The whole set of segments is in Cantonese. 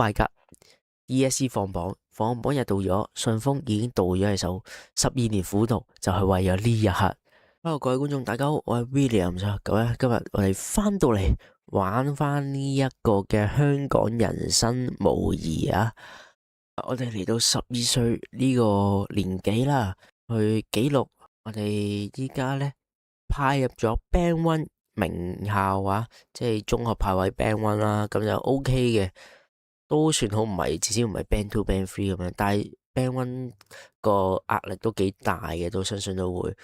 my god！DSE 放榜日到咗，信封已經到咗喺手，12年苦讀就係為咗呢一刻。Hello，各位觀眾，大家好，我係 William 咁咧，今日我哋翻到嚟玩翻呢一個嘅香港人生模擬啊！我哋嚟到12歲呢個年紀啦，去記錄我哋依家咧派入咗 Band 1名校啊，即係中學派位 Band 1啦，咁就 OK 嘅。都算好，唔係至少唔係 Band 2、Band 3咁樣，但係 Band 1個壓力都幾大嘅，都相信都會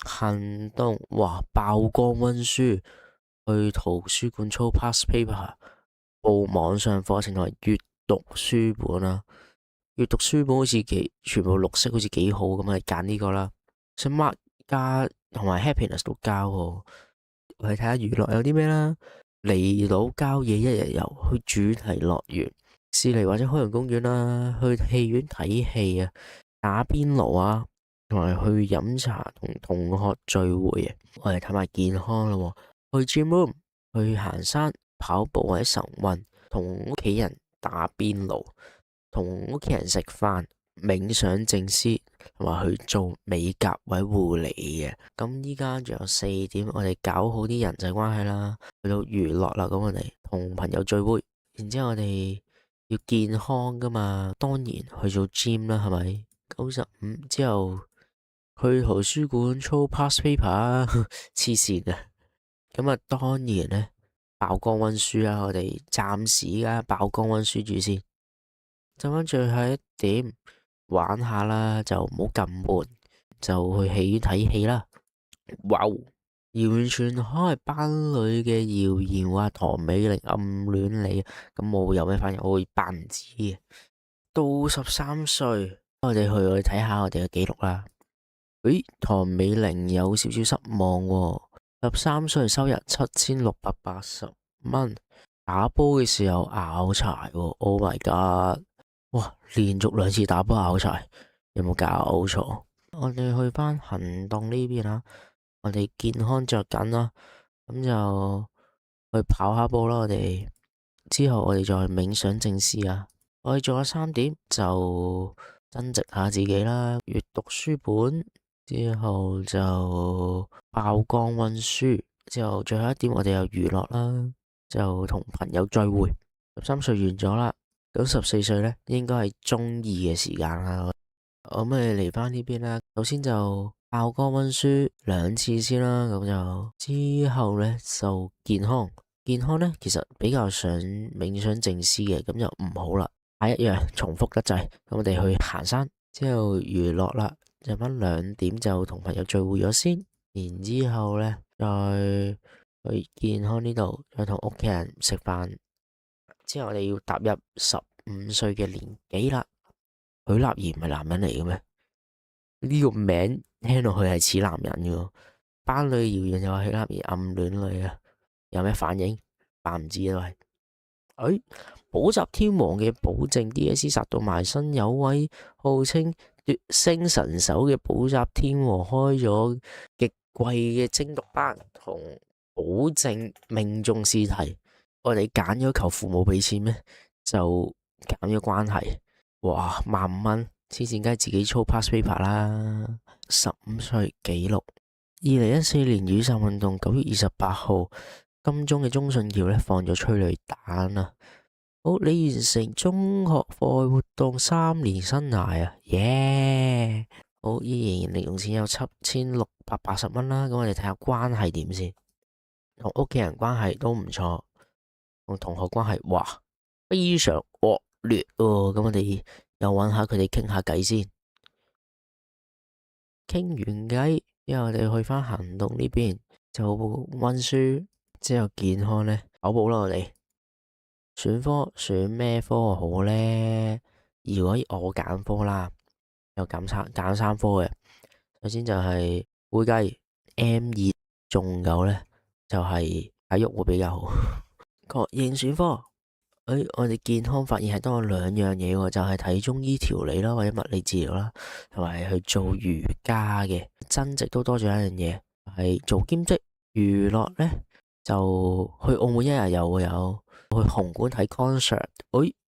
行動，哇！爆光溫書，去圖書館操 past paper， 報網上課程同埋閱讀書本啦。閱讀書本好似全部綠色，好似幾好咁啊，揀呢個啦。想 mark 加同埋 happiness 都交喎。我哋睇下娛樂有啲咩啦。離島郊野一日遊，去主題樂園、士尼或者海洋公園啦，去戲院睇戲啊，打邊爐啊，同埋去飲茶同同學聚會啊。我哋睇埋健康咯，去 gym room、去行山、跑步或者晨運，同屋企人打邊爐，同屋企人食飯、冥想靜思，同埋去做美甲或者護理嘅。咁依家仲有4點，我哋搞好啲人際關係啦，去到娛樂啦，咁我哋同朋友聚會，然之後我哋要健康噶嘛，當然去做 gym 啦，係咪？95之後去圖書館操 past paper，黐線啊！咁啊，當然咧爆光溫書啦，我哋暫時而家爆光溫書住先。就翻最後一點，玩下啦，就唔好咁悶，就去戲院睇戲啦。哇！謠言傳開班裏嘅謠言話唐美玲暗戀你，咁我會有咩反應？我會扮唔知嘅。到13歲，我哋去睇下我哋嘅記錄啦。誒，唐美玲有少少失望喎。13歲收入7680蚊，打波嘅時候拗柴喎。Oh my god！哇！連續2次打波拗柴，有冇搞錯？我哋去翻行動呢邊啦，我哋健康着緊啦，咁就去跑下步啦。我哋之後我哋再冥想靜思啊。我哋做咗3點就增值下自己啦，閱讀書本之後就爆光溫書，之後最後一點我哋有娛樂啦，就同朋友聚會。13歲完咗啦。咁14歲咧，應該係中2嘅時間啦。我咪嚟翻呢邊啦。首先就爆光溫書2次先啦。咁就之後咧就健康。健康咧其實比較想冥想靜思嘅，咁就唔好啦。係一樣重複得滯。咁我哋去行山，之後娛樂啦，就翻2點就同朋友聚會咗先。然之後咧再去健康呢度，再同屋企人食飯。之後我哋要踏入15歲嘅年紀啦。許立怡唔係男人嚟嘅咩？呢個名聽落去係似男人嘅。班裏謠言又話許立怡暗戀你啊，有咩反應？扮唔知都係。補習天王嘅保證 DSE 殺到埋身，有位號稱奪星神手嘅補習天王開咗極貴嘅精讀班，同保證命中試題。我哋揀咗求父母俾錢咩？就減咗關係。哇，15,000蚊，黐線，梗係自己操 past paper 啦。15歲紀錄，2014年雨傘運動9月28號，金鐘嘅中信橋咧放咗催淚彈啊！好，你完成中學課外活動3年生涯啊，耶！好，依然零用錢有7680蚊啦。咁我哋睇下關係點先，同屋企人關係都唔錯。同同學關係，哇，非常惡劣喎。咁我哋又揾下佢哋傾下偈先。傾完偈之後，我哋去翻行動呢邊就溫書，之後健康呢，跑步啦。我哋選科選咩科好呢？如果我揀科啦，有揀3科嘅。首先就係會計 M2，仲有呢就係體育會比較好。確認選科，我哋健康發現係多咗2樣嘢喎，就係睇中醫調理啦，或者物理治療啦，同埋去做瑜伽嘅。增值都多咗一樣嘢，係做兼職。娛樂呢，就去澳門1日遊會有去紅館睇 concert。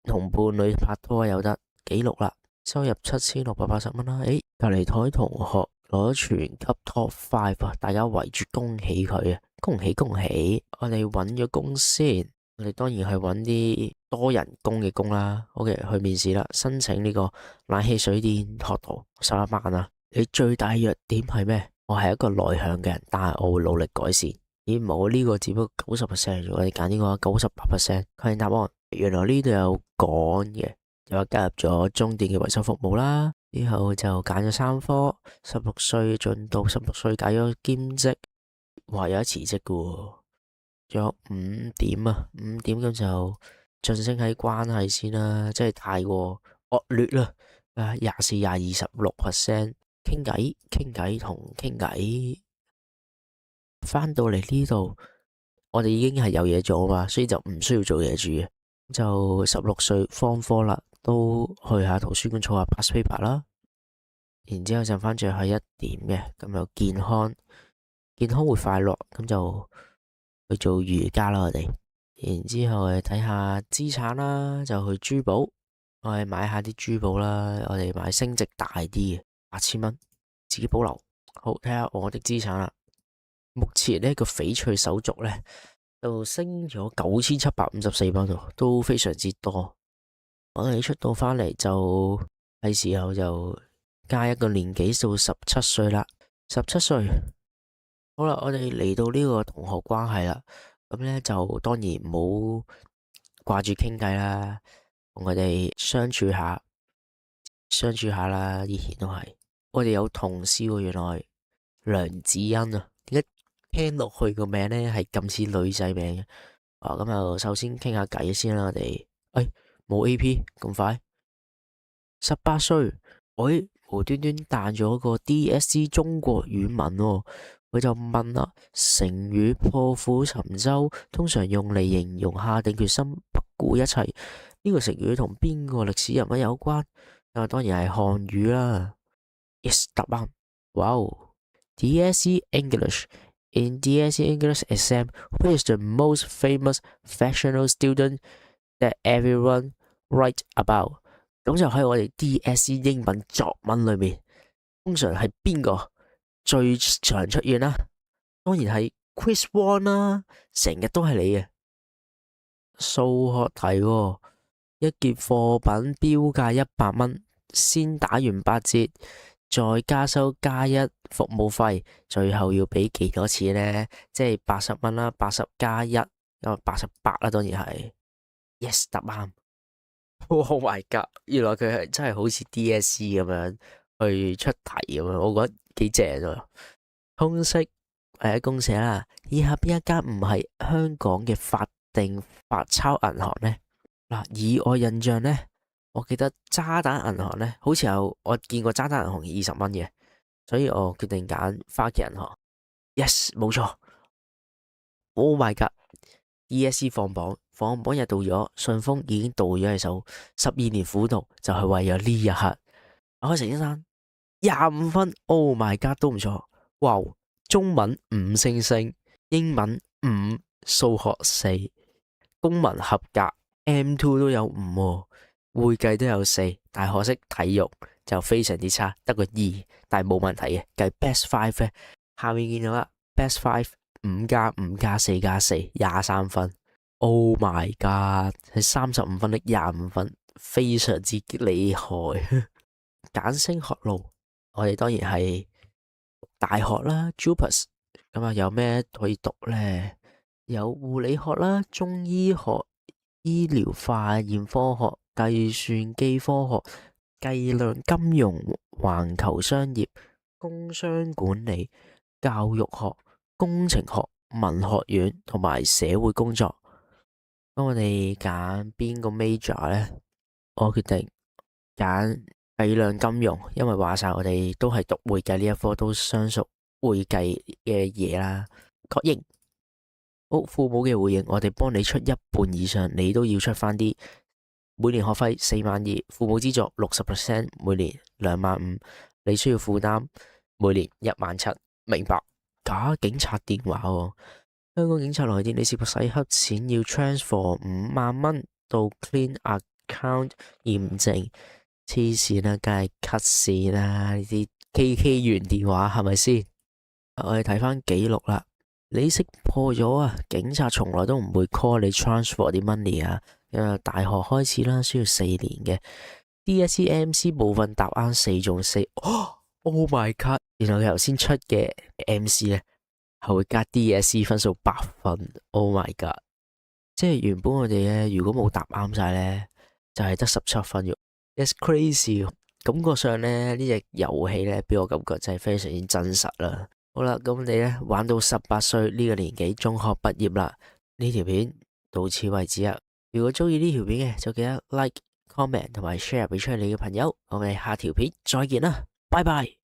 同伴侶拍拖有得記錄啦，收入7680蚊啦。隔離台同學攞全級 Top 5啊，大家圍住恭喜佢啊！恭喜恭喜！我哋揾咗工先，我哋當然係揾啲多人工嘅工啦。OK，去面試啦，申請呢個冷氣水電學徒11萬啊！你最大弱點係咩？我係一個內向嘅人，但係我會努力改善。冇呢個只不過90%，我哋揀呢個98%。確認答案，原來呢度有講嘅，又加入咗中電嘅維修服務啦。之後就揀咗3科，16歲進度，16歲揀咗兼職。話有得辭職嘅喎，仲有5點啊，5點咁就晉升喺關係先啦，即係太過惡劣啦。24、20、16%，傾偈同傾偈。翻到嚟呢度，我哋已經係有嘢做啊嘛，所以就唔需要做嘢住嘅。就16歲方科啦，都去下圖書館儲下 past paper 啦。然之後就翻最後一點嘅，咁有健康會快樂，咁就去做瑜伽啦。我哋然之後睇下資產啦，就去珠寶，我哋買下啲珠寶啦。我哋買升值大啲嘅8000蚊，自己保留。好，睇下我的資產啦。目前呢個翡翠手續呢，就升咗9754蚊，都非常之多。我哋出到翻嚟就係時候就加一個年紀到17歲啦。17歲。好啦，我哋嚟到呢個同學關係啦，咁呢就當然唔好掛住傾偈啦，同佢哋相處下啦。以前都係我哋有同事喎，原來梁子欣啊，點解聽落去個名呢係咁似女仔名嘅？咁就首先傾下偈先啦。我哋冇 AP 咁快，18歲，無端端彈咗個 DSE 中國語文喎。佢就問啦，成語破釜沉舟通常用嚟形容下定決心不顧一切，呢個成語同邊個歷史人物有關？當然係漢語啦。Yes， 答啱。Wow， DSE English in DSE English exam, who is the most famous fictional student that everyone write about？ 咁就喺我哋 DSE 英文作文裏面，通常係邊個最常出現啦？當然係 Chris Wong 啦，成日都係你嘅。數學題喎，一件貨品標價100蚊，先打完8折，再加收加1服務費，最後要俾幾多錢呢？即係80蚊啦，80加1，咁啊88啦，當然係。Yes， 答啱。Oh my god！原來佢係真係好似 DSE 咁樣去出題咁樣，我覺得幾正啊。通識公社啦，以下邊一間唔係香港嘅法定發鈔銀行呢？以我印象呢，我記得渣打銀行呢，好似我見過渣打銀行20蚊嘅，所以我決定揀花旗銀行。Yes， 冇錯。Oh my god！DSE 放榜日到咗，信封已經到咗喺手，12年苦讀就係為咗呢一刻。打開成績單，25分。Oh my god， 都唔錯。哇！中文5星星，英文5，數學4，公民合格 M2 都有5，會計都有4，但可惜體育就非常之差，得個2，但係冇問題嘅。計 Best 5咧，下面見到啦，Best 5 5加5加4加4 23分。Oh my god， 係35分的25分，非常之厲害。揀升學路，我哋當然係大學啦 JUPAS， 咁有咩可以讀呢？有護理學啦、中醫學、醫療化驗科學、計算機科學、計量金融、環球商業、工商管理、教育學、工程學、文學院同埋社會工作。咁我哋揀邊個 major 呢？我決定揀計量金融，因為話晒我哋都係讀會計呢一科，都相熟會計嘅嘢啦。確認。好，父母嘅回應，我哋幫你出一半以上，你都要出翻啲。每年學費42000，父母資助60%，每年25000，你需要負擔每年17000。明白。假警察電話喎。香港警察來電，你涉及洗黑錢，要 transfer 5萬蚊到 clean count 驗證，黐線啦，梗係 cut 線啦，呢啲 KK 原電話係咪先？我哋睇翻記錄啦，你識破咗啊！警察從來都唔會 call 你 transfer 啲 money 啊。大學開始啦，需要4年嘅 DSE MC 部分答啱4中4。Oh my god！然後佢頭先出嘅 MC 咧係會加 DSE 分數8分。Oh my god！即係原本我哋咧如果冇答啱晒咧，就係得17分嘅。It's crazy！感覺上咧呢隻遊戲咧俾我感覺真係非常之真實啦。好啦，咁你咧玩到18歲呢個年紀，中學畢業啦。呢條片到此為止啊！如果中意呢條片嘅，就記得 like、comment 同埋 share 俾出去你嘅朋友。我哋下條片再見啦，拜拜。